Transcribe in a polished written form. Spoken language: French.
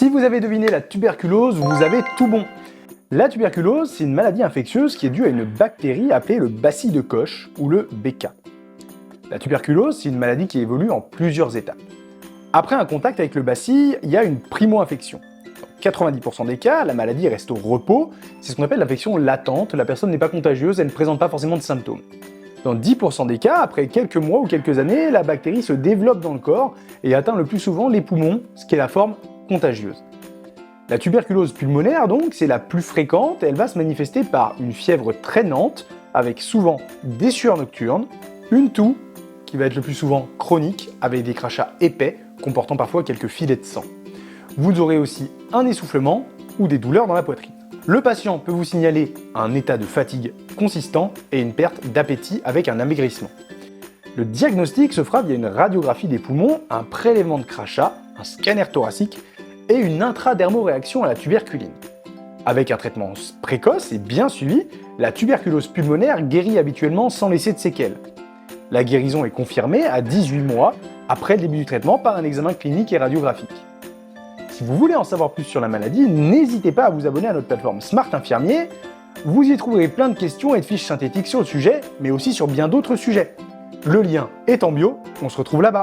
Si vous avez deviné la tuberculose, vous avez tout bon. La tuberculose, c'est une maladie infectieuse qui est due à une bactérie appelée le bacille de Koch ou le BK. La tuberculose, c'est une maladie qui évolue en plusieurs étapes. Après un contact avec le bacille, il y a une primo-infection. Dans 90% des cas, la maladie reste au repos, c'est ce qu'on appelle l'infection latente, la personne n'est pas contagieuse, elle ne présente pas forcément de symptômes. Dans 10% des cas, après quelques mois ou quelques années, la bactérie se développe dans le corps et atteint le plus souvent les poumons, ce qui est la forme contagieuse. La tuberculose pulmonaire, donc, c'est la plus fréquente et elle va se manifester par une fièvre traînante, avec souvent des sueurs nocturnes, une toux, qui va être le plus souvent chronique, avec des crachats épais, comportant parfois quelques filets de sang. Vous aurez aussi un essoufflement ou des douleurs dans la poitrine. Le patient peut vous signaler un état de fatigue consistant et une perte d'appétit avec un amaigrissement. Le diagnostic se fera via une radiographie des poumons, un prélèvement de crachat, un scanner thoracique et une intradermoréaction à la tuberculine. Avec un traitement précoce et bien suivi, la tuberculose pulmonaire guérit habituellement sans laisser de séquelles. La guérison est confirmée à 18 mois après le début du traitement par un examen clinique et radiographique. Si vous voulez en savoir plus sur la maladie, n'hésitez pas à vous abonner à notre plateforme Smart Infirmier. Vous y trouverez plein de questions et de fiches synthétiques sur le sujet, mais aussi sur bien d'autres sujets. Le lien est en bio, on se retrouve là-bas.